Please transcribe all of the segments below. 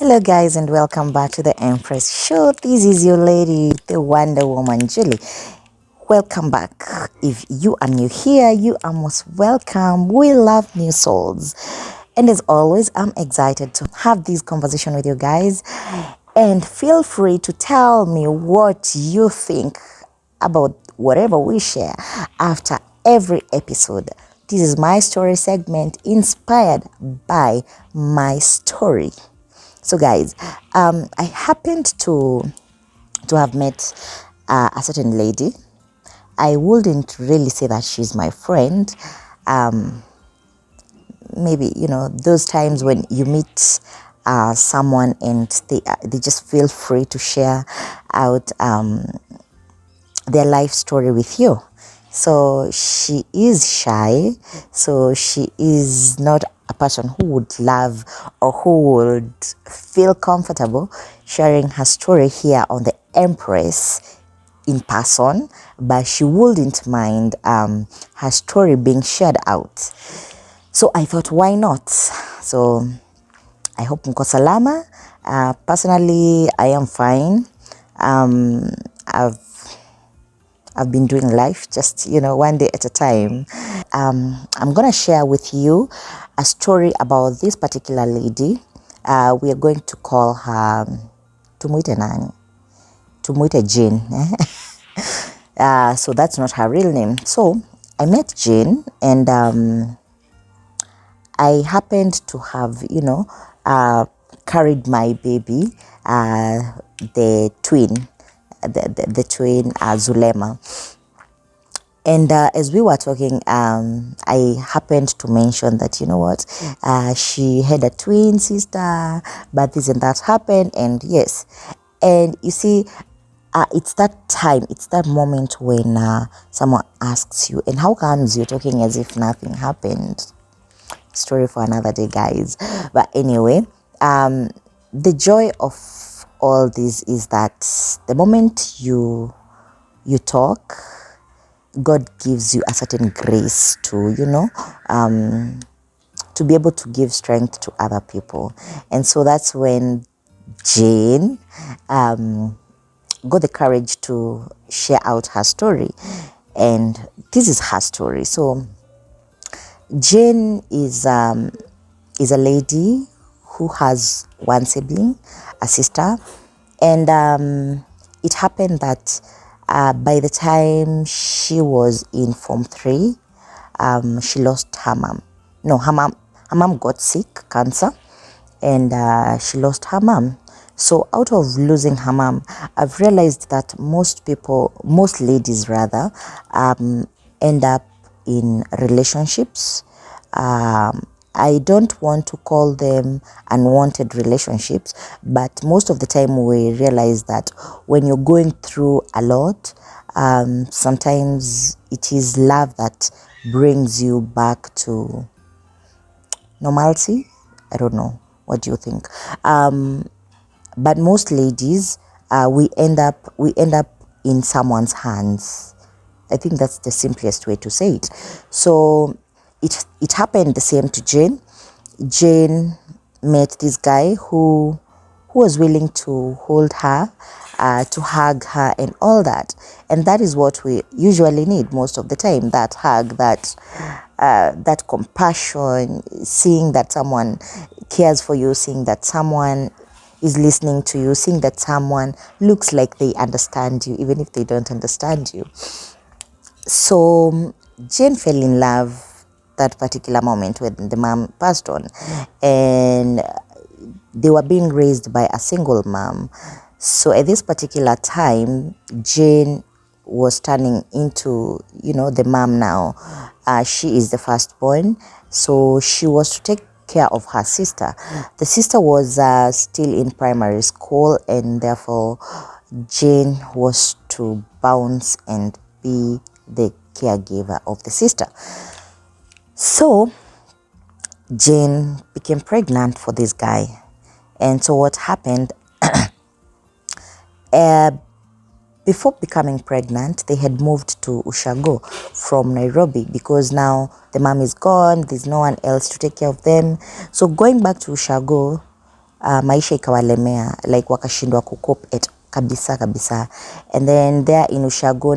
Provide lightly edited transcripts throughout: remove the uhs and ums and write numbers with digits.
Hello, guys, and welcome back to the Empress Show. This is your lady, the Wonder Woman, Julie. Welcome back. If you are new here, you are most welcome. We love new souls. And as always, I'm excited to have this conversation with you guys. And feel free to tell me what you think about whatever we share after every episode. This is my story segment inspired by my story. So, guys, I happened to have met a certain lady. I wouldn't really say that she's my friend. Um, Maybe those times when you meet someone and they just feel free to share out their life story with you. So she is shy, so she is not a person who would love or who would feel comfortable sharing her story here on the Empress in person, but she wouldn't mind her story being shared out. So I thought, why not? So I hope mko salama. Personally, I am fine. I've been doing life just, one day at a time. I'm going to share with you a story about this particular lady. We are going to call her, tumuite nani? Tumuite Jane. So that's not her real name. So I met Jane and I happened to have, carried my baby, the twin, the twin Zulema. And as we were talking, I happened to mention that, she had a twin sister, but this and that happened. And yes, and you see, it's that time, it's that moment when someone asks you, and how comes you're talking as if nothing happened? Story for another day, guys. But anyway, the joy of all this is that the moment you talk, God gives you a certain grace to to be able to give strength to other people. And so that's when Jane got the courage to share out her story, and this is her story. So Jane is a lady who has one sibling, a sister, and it happened that by the time she was in Form 3, she lost her mom. No, her mom got sick, cancer, and she lost her mom. So out of losing her mom, I've realized that most ladies rather, end up in relationships. I don't want to call them unwanted relationships, but most of the time we realize that when you're going through a lot, sometimes it is love that brings you back to normalcy. I don't know. What do you think? But most ladies, we end up in someone's hands. I think that's the simplest way to say it. So it happened the same to Jane. Jane met this guy who was willing to hold her, to hug her and all that. And that is what we usually need most of the time, that hug, that compassion, seeing that someone cares for you, seeing that someone is listening to you, seeing that someone looks like they understand you, even if they don't understand you. So Jane fell in love that particular moment when the mom passed on, and they were being raised by a single mom. So at this particular time, Jane was turning into, the mom now. She is the firstborn, so she was to take care of her sister. The sister was still in primary school, and therefore Jane was to bounce and be the caregiver of the sister. So Jane became pregnant for this guy. And so what happened, before becoming pregnant, they had moved to Ushago from Nairobi because now the mom is gone, there's no one else to take care of them. So going back to Ushago, maisha ikawalemea, like wakashindwa kucope it kabisa. And then there in Ushago,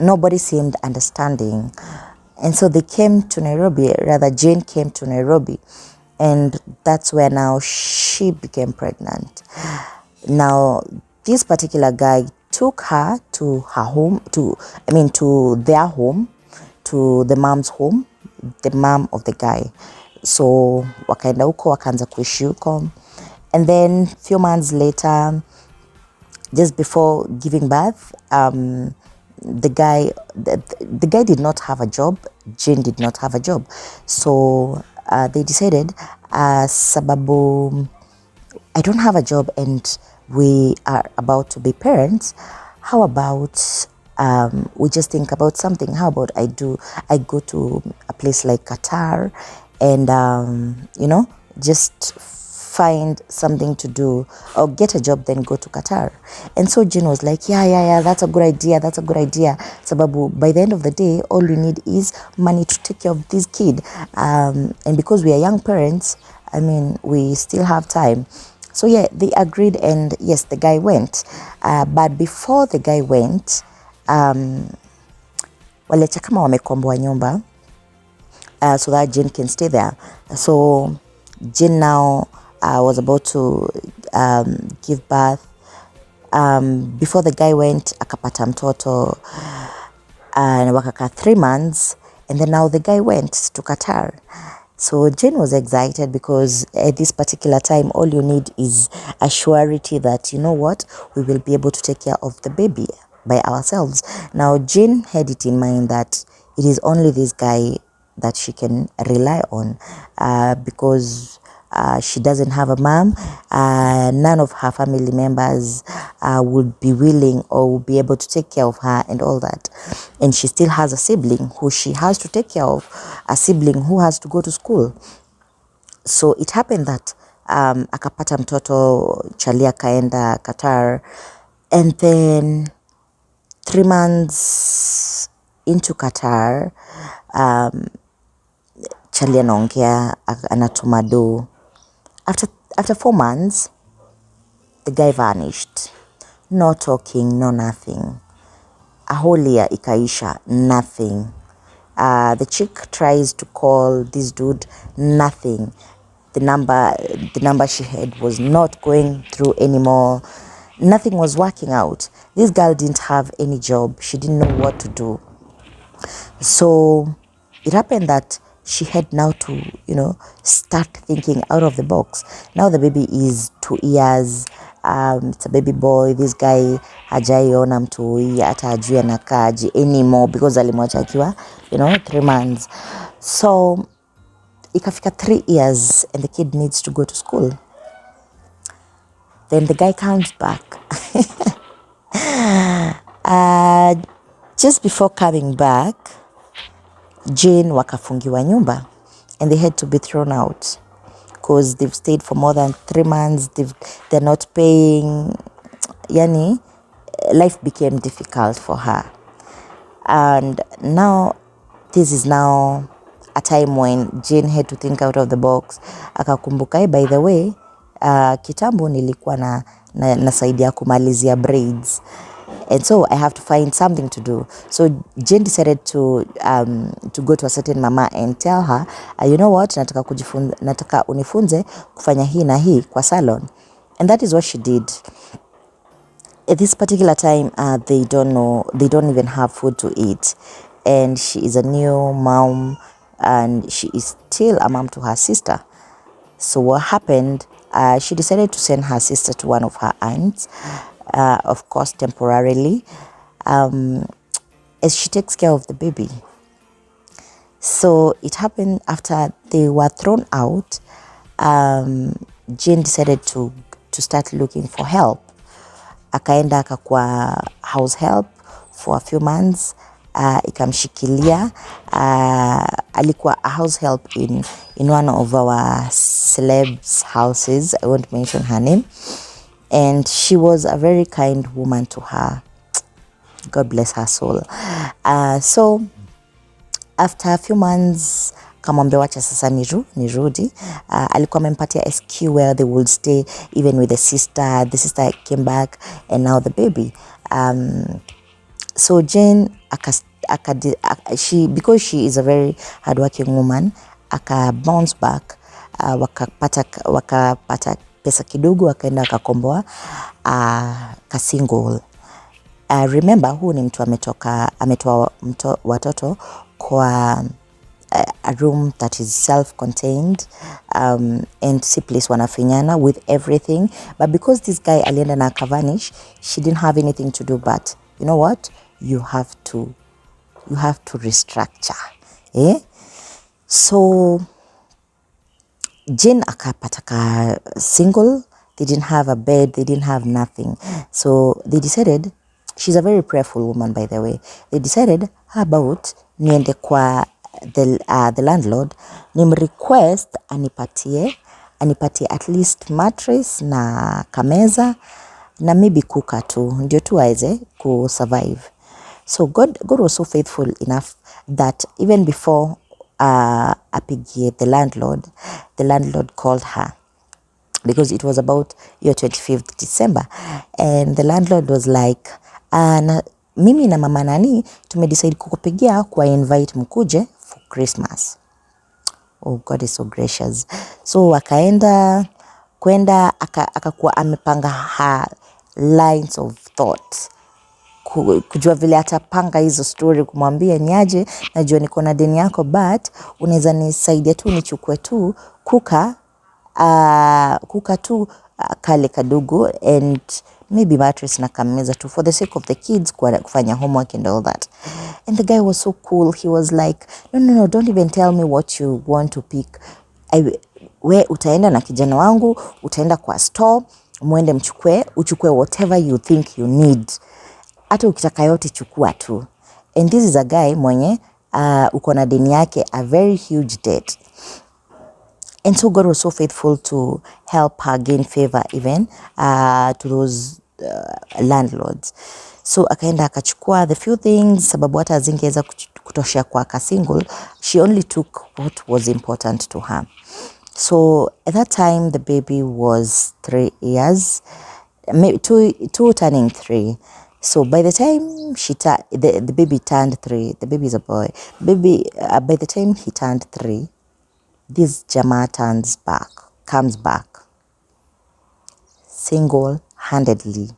nobody seemed understanding. And so they came to Nairobi, rather Jane came to Nairobi, and that's where now she became pregnant. Now, this particular guy took her to her home, to their home, to the mom's home, the mom of the guy. So wakaenda huko, wakaanza kuishi huko. And then few months later, just before giving birth, the guy did not have a job. Jane did not have a job. So they decided, sababu I don't have a job and we are about to be parents, how about we just think about something? How about I go to a place like Qatar and just find something to do or get a job, then go to Qatar. And so Jane was like, yeah, that's a good idea. Sababu by the end of the day, all we need is money to take care of this kid. And because we are young parents, we still have time. So yeah, they agreed, and yes, the guy went. But before the guy went, waliacha kama wamekomboa nyumba so that Jane can stay there. So Jane now was about to give birth. Before the guy went, akapata mtoto and wakaka 3 months, and then now the guy went to Qatar. So Jane was excited because at this particular time, all you need is a surety that, you know what, we will be able to take care of the baby by ourselves. Now, Jane had it in mind that it is only this guy that she can rely on because she doesn't have a mom. None of her family members would be willing or would be able to take care of her and all that. And she still has a sibling who she has to take care of, a sibling who has to go to school. So it happened that akapata mtoto, chali akaenda Qatar, and then 3 months into Qatar, chali anaongea, anatuma do. After 4 months, the guy vanished. No talking, no nothing. A whole year ikaisha, nothing. The chick tries to call this dude, nothing. The number she had was not going through anymore. Nothing was working out. This girl didn't have any job. She didn't know what to do. So it happened that she had now to, start thinking out of the box. Now the baby is 2 years. It's a baby boy. This guy hajaiona mtoi, hata hajui anakaaje anymore because alimwacha akiwa 3 months. So ikafika 3 years and the kid needs to go to school. Then the guy comes back. Just before coming back, Jane wakafungiwa nyumba and they had to be thrown out because they've stayed for more than 3 months. They're not paying. Yani, life became difficult for her. And now, this is now a time when Jane had to think out of the box. Akakumbuka, by the way, kitambo nilikuwa nasaidia kumalizia braids. And so I have to find something to do. So Jane decided to go to a certain mama and tell her, you know what, nataka unifunze kufanya hii na hii kwa salon. And that is what she did. At this particular time, they don't even have food to eat. And she is a new mom and she is still a mom to her sister. So what happened, she decided to send her sister to one of her aunts, of course temporarily, as she takes care of the baby. So it happened after they were thrown out, Jane decided to start looking for help. Akaenda akakuwa house help for a few months, ikamshikilia. Alikuwa a house help in one of our celebs houses. I won't mention her name. And she was a very kind woman to her. God bless her soul. So after a few months, akamwambia wacha sasa nirudi. Alikuwa amempatia SQ where they would stay even with the sister came back and now the baby. So Jane because she is a very hardworking woman, aka bounce back, wakapata pesa kidogo, wakaenda akakomboa ka single. Remember, huu ni mtu ametoa watoto kwa a room that is self-contained, and si place wanafinyana with everything, but because this guy alienda na akavanish, she didn't have anything to do but, you know what, you have to restructure. So Jane akapata ka single. They didn't have a bed, they didn't have nothing, so they decided, she's a very prayerful woman by the way, they decided, how about niende kwa the landlord nimrequest anipatie at least mattress na kameza na maybe kuka tu, ndio tu aweze survive. So God was so faithful enough that even before apigie the landlord called her, because it was about your 25th December, and the landlord was like, mimi na mama nani tumedecide kukupigia kwa invite mkuje for Christmas. Oh, God is so gracious. So akakuwa amepanga her lines of thought, kujua vile atapanga hizo story, kumwambia niaje, najua niko na deni yako but unaweza nisaidia tu nichukue tu kuka tu kale kadogo and maybe mattress na kameza tu for the sake of the kids kufanya homework and all that. And the guy was so cool. He was like, no, don't even tell me what you want to pick. We utaenda na kijana wangu, utaenda kwa store, muende uchukue whatever you think you need. Hata ukitaka yote chukua tu. And this is a guy mwenye uko na deni yake, a very huge debt. And so God was so faithful to help her gain favor even to those landlords. So akaenda akachukua the few things, sababu hata zingeweza kutoshea kwa ka single. She only took what was important to her. So at that time the baby was 3 years, maybe two turning 3. So by the time the baby turned 3, the baby is a boy. By the time he turned 3, this Jama comes back single-handedly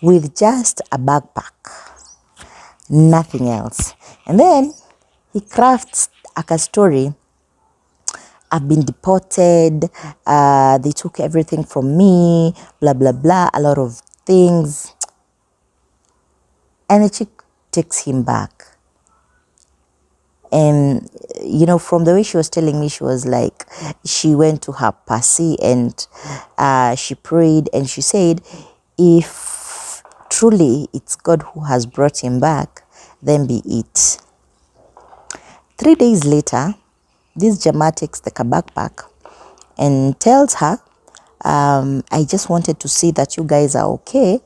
with just a backpack, nothing else. And then he crafts a story. I've been deported, they took everything from me, blah, blah, blah, a lot of things. And the chick takes him back. And, you know, from the way she was telling me, she was like, she went to her pasi and she prayed and she said, if truly it's God who has brought him back, then be it. 3 days later, this Jama takes the backpack and tells her, I just wanted to see that you guys are okay.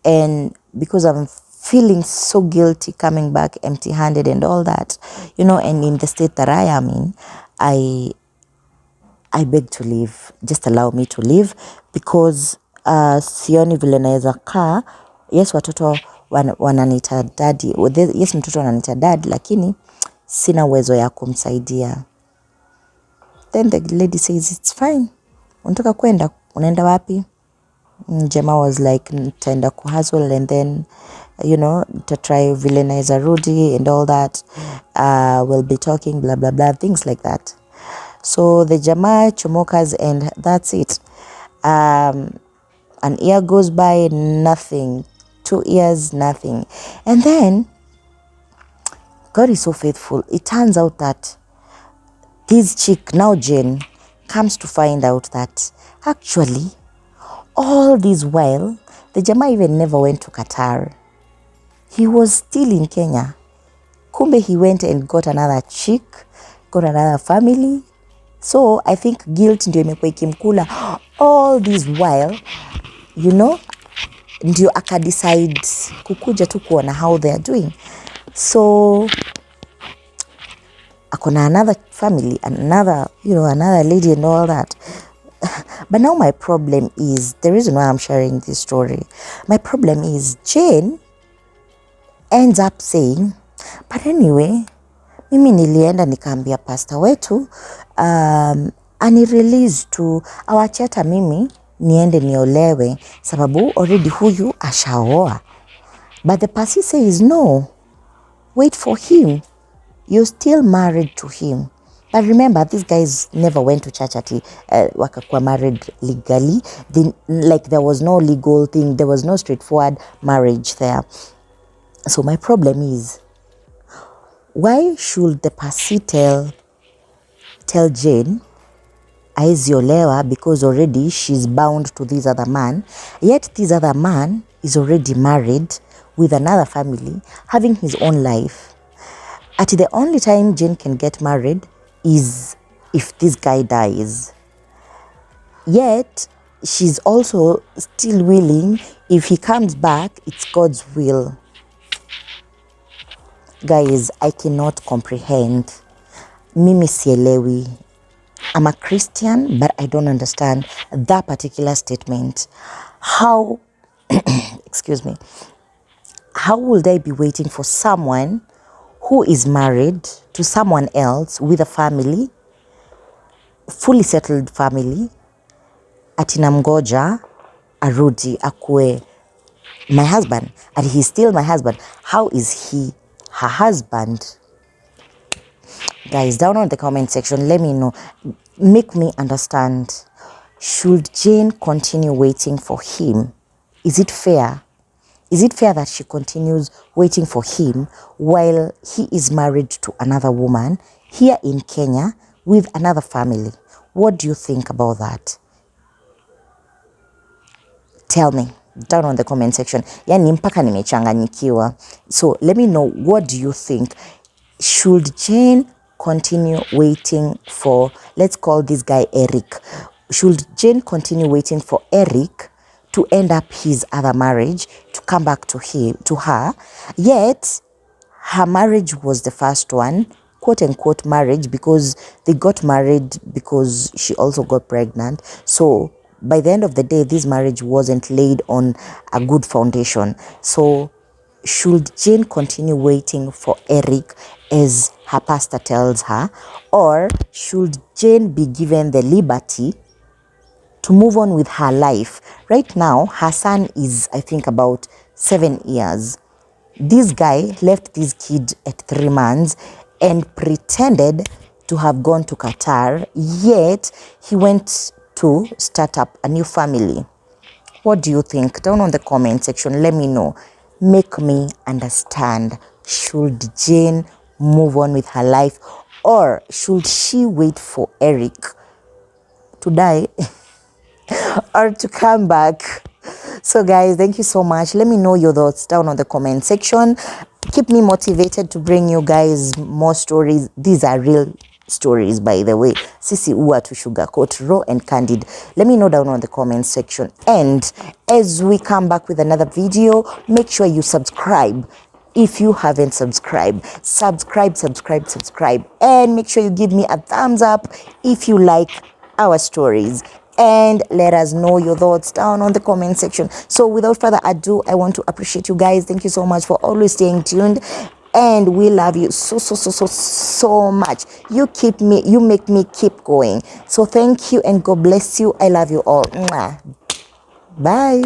And because I'm feeling so guilty coming back empty-handed and all that, you know, and in the state that I am in, I beg to leave. Just allow me to leave because sioni vile naweza kaa. Yes, watoto wananiita daddy. Yes, mtoto wananiita dad, lakini sina uwezo ya kumsaidia. Then the lady says, it's fine. Unataka kwenda? Unaenda wapi? Jema was like, nitaenda kuhustle and then, you know, to try vile naweza rudi and all that. We'll be talking, blah, blah, blah, things like that. So the Jama chomokas and that's it. An year goes by, nothing. 2 years, nothing. And then, God is so faithful. It turns out that this chick, now Jane, comes to find out that actually, all this while, the Jama even never went to Qatar. He was still in Kenya. Kumbe he went and got another chick, got another family. So I think guilt ndio imekuwa ikimkula all this while, you know, ndio akadecide kukuja tu kuona how they are doing. So akona another family, another, another lady and all that. But now my problem is, the reason why I'm sharing this story, my problem is Jane ends up saying, but anyway, mimi nilienda nikaambia pastor wetu anirelease tu, awache hata mimi niende niolewe sababu already huyu ashaoa. But the pastor says no, wait for him, you're still married to him. But remember, these guys never went to church ati wakakuwa married legally. There was no legal thing, there was no straightforward marriage there. So my problem is, why should the pastor tell Jane aiziolewa because already she's bound to this other man, yet this other man is already married with another family, having his own life. At the only time Jane can get married is if this guy dies. Yet she's also still willing, if he comes back, it's God's will. Guys, I cannot comprehend. Mimi sielewi. I'm a Christian, but I don't understand that particular statement. How, excuse me, how will they be waiting for someone who is married to someone else with a family, fully settled family, atinamgoja arudi akue my husband, and he's still my husband? How is he her husband? Guys, down on the comment section, let me know, make me understand. Should Jane continue waiting for him? Is it fair? Is it fair that she continues waiting for him while he is married to another woman here in Kenya with another family? What do you think about that? Tell me down on the comment section. Yani mpaka nimechanganyikiwa. So let me know, what do you think? Should Jane continue waiting for, let's call this guy Eric. Should Jane continue waiting for Eric to end up his other marriage, to come back to her, yet her marriage was the first one, quote unquote marriage, because they got married because she also got pregnant. So by the end of the day, this marriage wasn't laid on a good foundation. So should Jane continue waiting for Eric as her pastor tells her, or should Jane be given the liberty to move on with her life? Right now, her son is, I think, about 7 years. This guy left this kid at 3 months and pretended to have gone to Qatar, yet he went to start up a new family. What do you think? Down on the comment section, let me know. Make me understand. Should Jane move on with her life, or should she wait for Eric to die or to come back? So guys, thank you so much. Let me know your thoughts down on the comment section. Keep me motivated to bring you guys more stories. These are real stories, by the way. Sisi uwa to sugarcoat, raw and candid. Let me know down on the comment section. And as we come back with another video, make sure you subscribe. If you haven't subscribed, subscribe. And make sure you give me a thumbs up if you like our stories. And let us know your thoughts down on the comment section. So without further ado, I want to appreciate you guys. Thank you so much for always staying tuned. And we love you so much. You make me keep going. So thank you and God bless you. I love you all. Mwah. Bye.